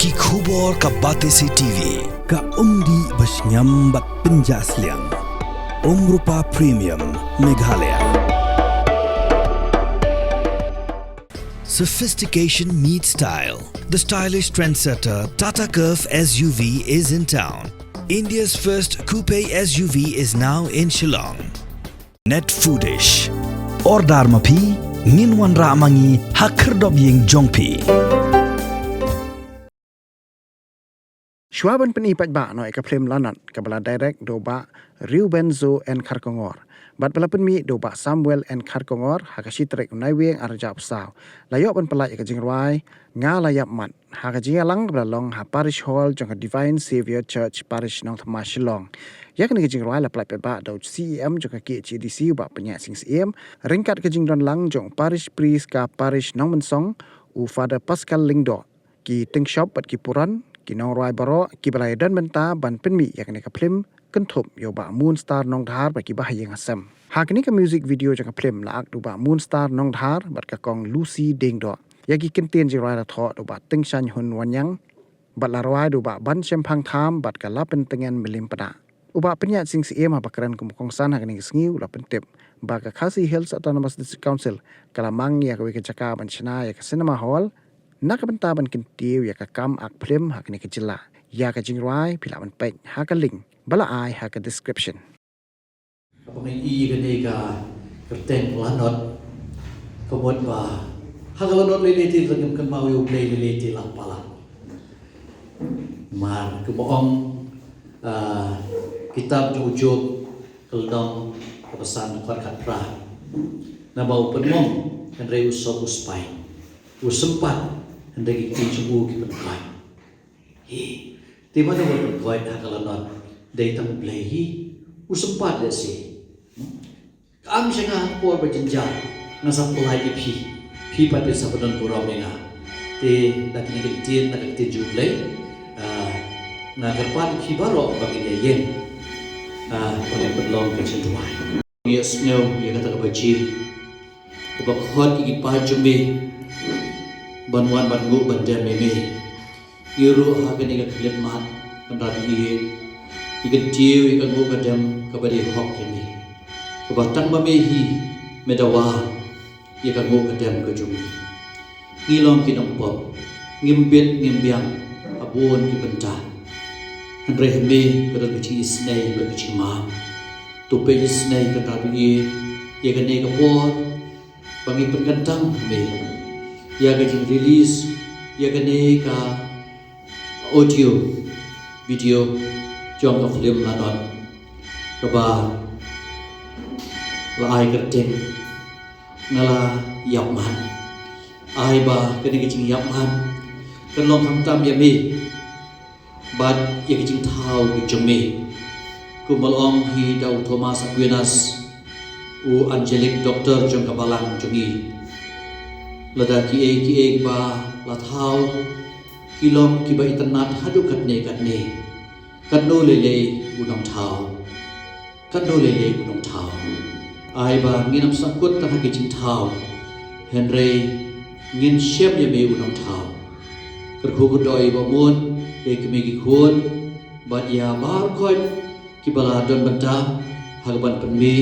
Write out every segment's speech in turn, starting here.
Ki khubor ka Batesi TV. Ka umdi bas nyambat penjaslian. Rupa Premium Meghalaya. Sophistication meets style. The stylish trendsetter Tata Curve SUV is in town. India's first coupe SUV is now in Shillong. Net Foodish. Ordar mapi nginwan ramangi hakerdob ying jongpi. Shwaban peni pajba no eka film lanat kabala direct doba Riubenzo and Karkongor. Bat bala pen mi doba Samuel and Karkongor hakashi trek unaiweng arjap saw. Layok ban pelai eka jingrawai nga layap mat. Hakaji alang kabala long ha parish hall jong Divine Saviour Church parish nong Thama Shillong. Yak ni jingrawai la pelai pajba do CEM jong ki GDC ba penyak sing CEM ringkat ke jingdon lang jong parish priest ka parish nong mensong u Father Pascal Lingdo ki ting shop bat ki puran Kinong Roy Baro kibalai dan benta ban penmi yakni ka film kentup yo ba Moon Star nong dhar ba ki bahayeng asam. Hakni ka music video jang ka film la ak du ba Moon Star nong dhar bat ka kong Lucy Deng do. Yaki kentien ji Roy la tho du ba ting shan hun wanyang bat la Roy du ba ban chempang tham bat ka la pentengen milim pada. Uba penyat sing CM ha bakran kumkong san hakni sngiu la pentip ba ka Khasi Hills Autonomous District Council kalamang ya ka wi ka jaka ban chna ya ka cinema hall nak bentaban kentiu ya ka kam ak film hak ni kejela ya ka jingrai pila ban pek hak link bala ai hak description apa ngai ga ne ga kerteng lanot kebot ba hak lanot le ti langim kan mau yo play le ti lang pala mar ke bohong kitab jujuk keldong pesan khat pra na bau penmong kan reu so uspai usempat hendak kita cuba kita berkait. Tiba tiba berkait hakalan not dari tamu belahi usempat dah sih. Kami sangat por berjenjang ngasap pelai pi pada sahabat kurang dengar. Te nak ni kita nak kita juble. Nak kerpan pi baru bagi dia yen. Oleh berlong kecenderungan. Yes no, dia kata kebacir. Kebakhot iki pajumbe. Banwan bangu bandam meme iru hagen iga klip mat kandat iye iga tiu iga ngu bandam kabadi hok kemi kebatang mamehi medawa iga ngu bandam kejumi ngilong kinong pop ngimbit ngimbiang abun ki benta andre heme kadal bici isnai bici ma tupe isnai kandat iye iga ne kapor bangi penkantang me ya ka jing release ya ka ne ka audio video jong ka film lanot ka ba la ai ka ting ngala yapman ai ba ka ne ka jing yapman kan long kham tam ya me bat ya ka jing thau ka jome ku malong hi dau Thomas Aquinas u angelic doctor jong ka balang jongi lada ki ba la thau kilom ki ba internet hadu katne katno lele unong thau katno lele unong thau ai ba nginam sakut ta hagi chin thau henry ngin shep ye me unong thau kerhu doi ba mun e ki me ki khon ba ya bar khoi ki bala don banta hagban panme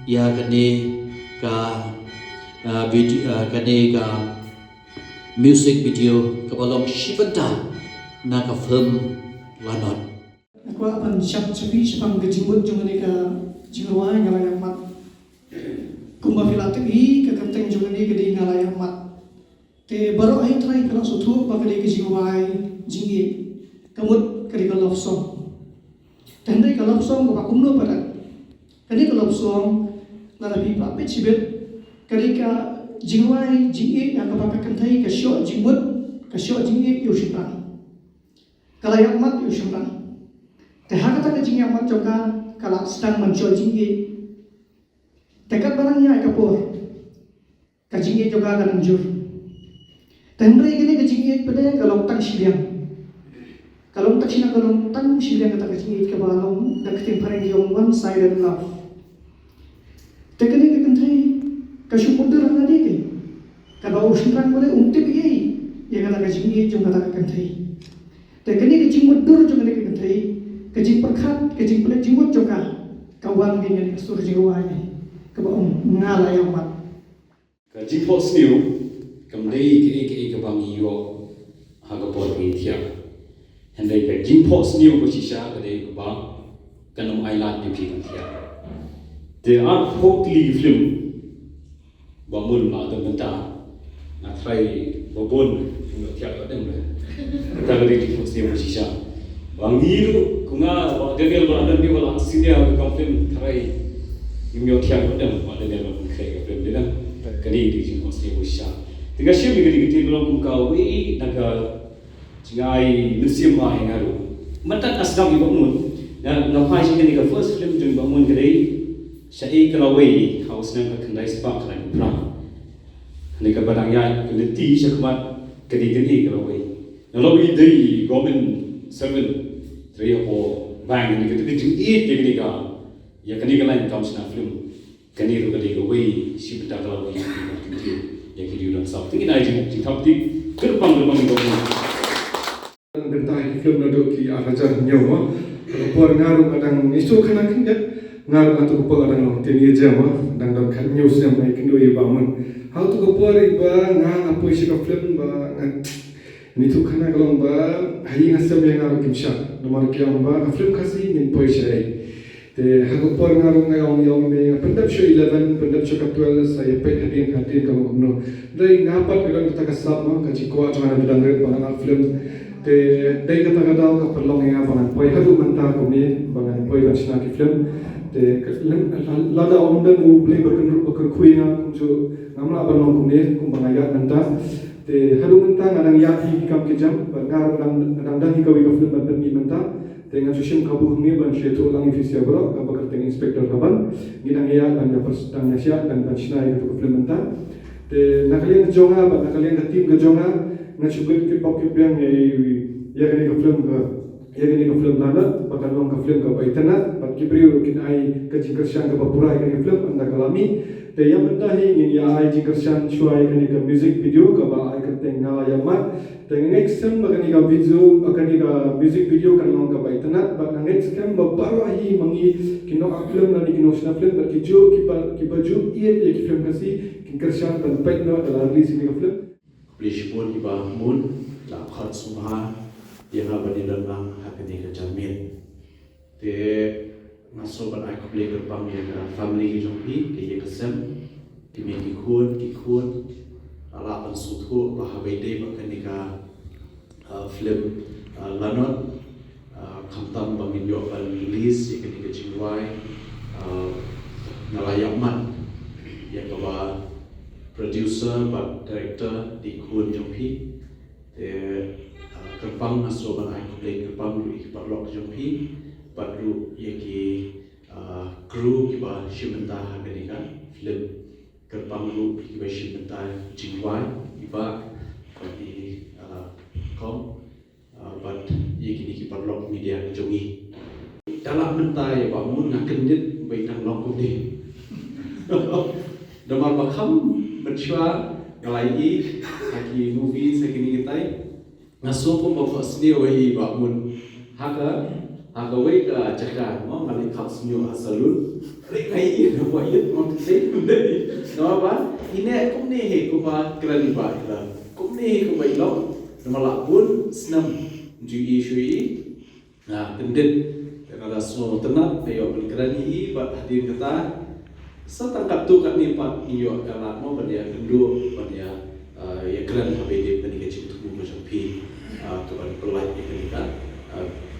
ya kane ka video kanega music video kabalong shibanta na ka film lanot aku akan siap sepang kejimut jangan ika jiwa ngalaya mat kumba filategi ke kenteng jangan ika di ngalaya mat te baru ai try kalau sutu pakade ke jiwa jingi kamut kadi ka love song tandai ka love song ka kumno pada kadi ka love song larabi pa pe chibet Karika jingwai jingi yang kapaka kantai ka syok jingmut ka syok jingi yushimran kalayak mat yushimran tehaka ka jingi mat joka kala sedang mensyok jingi tekat barangnya kapur ka jingi joka ka nanjur tendri gini ka jingi pada kalong tang siliang kalong tak sina kalong tang siliang kata ka jingi ka balong daketing pareng yung one sided love tekani ka kantai kasyukunder ang nalike kabaw sinrang wala untip yang kata kajing ini jom kata kantai. Dan kini kajing mundur jom kata kantai, kajing perkat, kajing pelik jingmut jom kawan dengan sur jingwanya, kebaum mengalai amat. Kajing pot sniu, kemudian kini kebang iyo hagapot ngitia. Hendai kajing pot sniu bersisa kemudian kebang kanum island di pinggir. There are 40 film bangun ada mentah. Nak try babon enggak tiap ada mula. Kita kali di fokus dia bersisa. Bangiru kunga Daniel berada di wala sini aku film try imyo tiap ada Daniel berkait film dia kali di fokus dia bersisa. Tinggal siapa kali kita belum kau we naga jingai museum mai ngaru. Mata asam ibu mun. Dan nampai sih kali ke first film jeng bangun kali saya kalau we house nang kendai sepak kan perang. Ni barang ya keleti sekmat kedi kalau we. Kalau we dari government servant dari apa bank ni kita kecil jadi ya kini lain kaum senang film kini tu kali we si betul kalau we ya kini ulang sah. Tinggi naik jadi tapi gerbang government. Bentai film nado ki araja nyawa por ngaru kadang isu kana kinja ngaru atu ko kadang tini jama dan kan news yang mai kindo i bangun how to ko por iba nga apo isi ka film ba ni tu kana kalong ba hayi ngasam yang ngaru kimsha nomor kiam ba film kasi min poisai te ha ko por ngaru ngayong me pendap show 11 pendap show 12 saya pet hadin kamu kuno dai ngapat kadang kita kasap ma kaji ko atana bilang ba film te dai kata daw ka perlong nga bangan poi hadu manta ko ni bangan poi bansna ki film te lada ondan u play bakun kuina kumju ngamla balong ko ni kum bangaya manta te hadu manta nganang ya hi kam ki jam bangar nang dang hi ka wi ka film ban mi manta te nga chushim kabu ni ban sheto lang ifisia bro ka bakar teng inspector kaban ginang ya dan ya persang ya sia dan bansna ka film manta te nakalian jonga ba nakalian ka team ka jonga nga syukur ki pop ki biang ya kini ka film nana bakal long ka film ka baitana bat ki brio kin ai ka jingkersan ka bapurai kini film anda kalami te yang mentahi ngin ya ai jingkersan shuai kini ka music video ka ba ai ka tengna ya mat te next time ba kini ka video kini ka music video kan long ka baitana bat next time ba barahi mangi kino ka film nani kino sna film bat ki jo ki baju ie ki film kasi jingkersan tan paitna dalam release kini ka film Pelishpun iba mun la khat sumha yang abadi dalam hakni ke jamin te ngaso ban ai kople gerbang yang family ki jongpi ke kesem ki me ki kun ala ban suthu ba habede ba kanika film lanot khamtam ba min yo ban release ke ni ke jingwai nalayaman yang ba producer but director di kun jongpi te gerbang naso ban ai kople gerbang lu ik parlok jongpi but lu yeki crew ki ba shimenta hagenika film gerbang lu ki ba shimenta jingwai iba di kom but yeki ni ki parlok media jongi dalam mentai ba mun ngakendit baitang long ni Damar bakam bercua ngalai lagi movie segini kita ngasuh pun bawa sendiri wahi bangun haka wei ke cakap mau ngalai kap senyu asalun lagi nama ini mau saya mendai nama apa ini kum ni kuma kerani ba kita kum ni kuma ilok nama lakun senam jui shui nah kendit kerana semua tenat ayo berkerani ba hadir kata setangkap tu kat ni pat iyo kalat mo pada kendu pada ya keren habis pada kecil tu macam pi tu pada pelai ni kan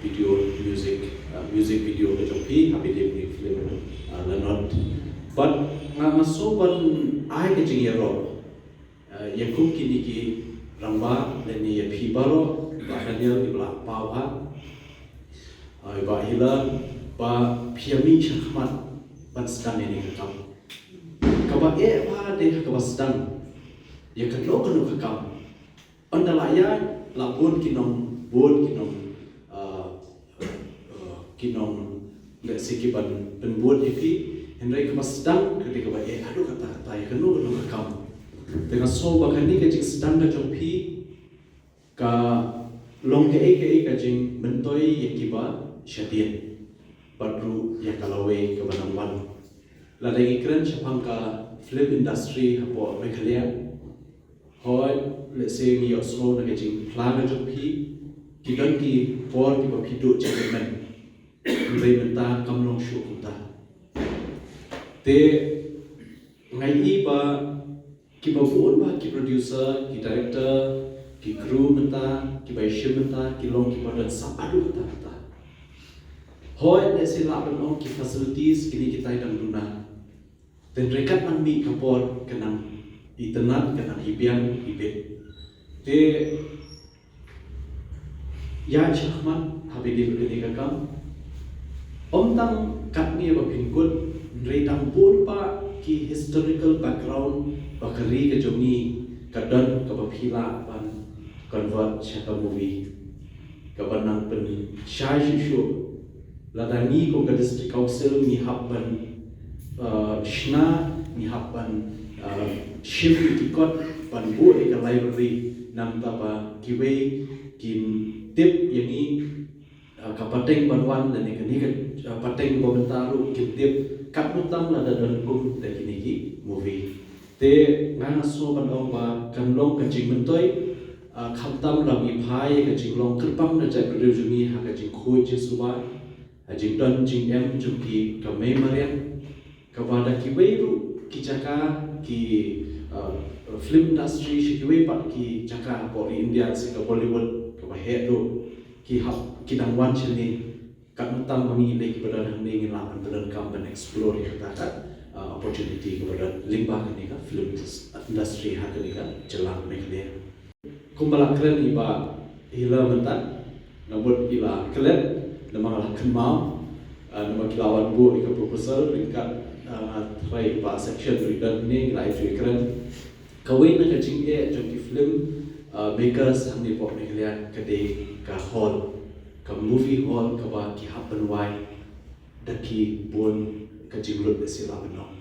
video music video macam pi habis ni film lanot but ngaso ban ai kecil ya ro ya kum kini ki ramba dan ni ya pi baro bahkan dia di belak pawa ba hila ba piami chakmat ban sedang ini kakam kaba apa deh kaba sedang ya kedua kakam anda ya lapun kinom nggak sih ban penbuat itu Henry kaba sedang ketika kaba aduh kata ya kedua kakam dengan so bahkan ini kecik sedang dah jompi long ke jing mentoi yakiba syadian badru yakalawe ke banamwan la lagi keren chapangka film industry hapo mekhalia hoi le se mi osro na ke jing plaga jopi kidan ki por ki bapido chairman rei menta kamlong shu kuta te ngai i ba ki babuon ba ki producer ki director ki crew menta ki baishim menta ki long ki badan sapadu menta hoi le se la ban ki facilities kini kita idang duna dan rekat man mi kapor kenang internet kenang hibian ibet te ya chahman habidi begini kakam om tang kat ni ba pingkut redang pun pa ki historical background bakari ke jongi kadan ke bapila ban convert chata movie kabanang pen shai shu ladani ko ke district council ni habban shna ni habban shift tikot ban bu ke library nam ta ba kiwe kin tip yani kapateng banwan dan ini kan pateng komentaru kin tip kap nutam la dan kum te kini ki movie te ngana so ban ong ba kan long ka jing mentoi khamtam la mi phai ka jing long krpang na jai produce jumi ha ka jing khoi je suba jing don jing em jumki ka me mariam kepada kiweru kijaka ki film industry shikiwe pat ki jaka po India se ka Bollywood ka hedo ki hap kidang wan chini kat mutam kami le kepada hang ni ngila dan kampan explore kata opportunity kepada limbah ni ka film industry ha ni ka jalan mekle kumbala keren iba hila mentan nabut ila kelen nama kemau nama kilawan bu ika proposal ringkat try pa section reader ni live keren kawin na kajing jom film makers hang ni pop mekle kade ka hall ka movie hall ka ba ki happen wai daki bon ka jimlut sila beno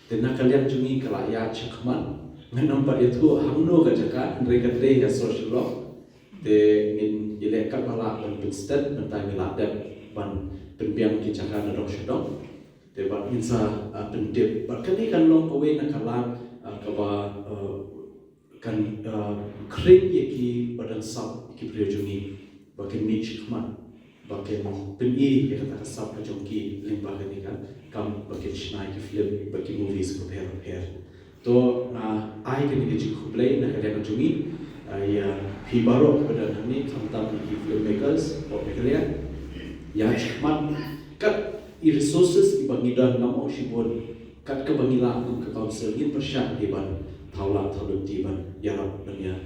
tena kalian jungi kalaya chakman nganam pa itu hamno ka jaka mereka tre ya social law te min ile ka bala ban instant mentai miladap ban penbiang ki jaka na dok shodong te ban insa pendip ban kani kan long kowe na kala ka ba kan kring ki badan sab ki prejungi bakin niche kman bakin peni ya kata sab ka jongki limbah ni kan kam bakin shnai ki film bakin movies ko pair to na ai kini ki kublai na kalian jungi ya pi baro pada ni tentang ki filmmakers or kalian ya kman kat resources ibangidan nam oshibon kat ka bangila ku ka council in persyak iban thaula thaluti ban yarap banya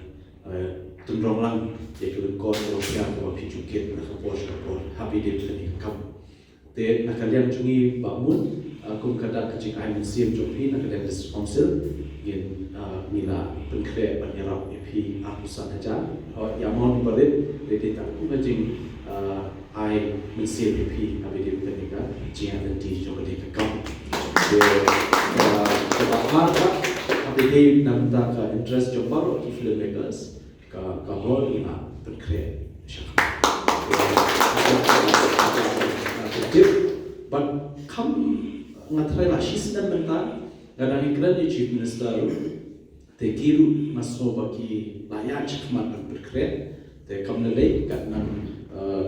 tundrong lang ya kelun kor ya ko pijuket na kapor kapor happy day ni kam te na kalian jungi bamun kum kada kecing ai museum jopi na kalian district council gin nila penkre ban yarap ep apusan aja ya mon balit de ta ku kecing ai museum ep happy day ni ka jian dan di jo de kam de ba Jadi nampak interest jombar di filmmakers ka hall ina berkreat but kam ngatrai lah sisna mentan gadang iklan di chief minister te kiru maso baki layak cakmat berkreat te kam nalai kat nan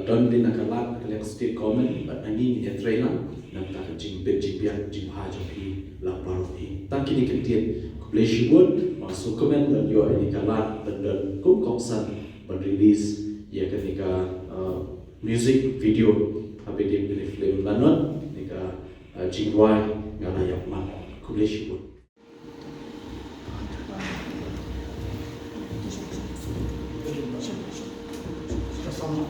don din akalat kalian state government but nani ni trailer nampak jing bet jing bian jing ha jopi lapar ni tak kini kentian Bleshibun masuk komen dan yo ini kalat dan kum koksan release ya ketika music video habis dia beli film lanot nika jingwai ngalayak man Bleshibun Sama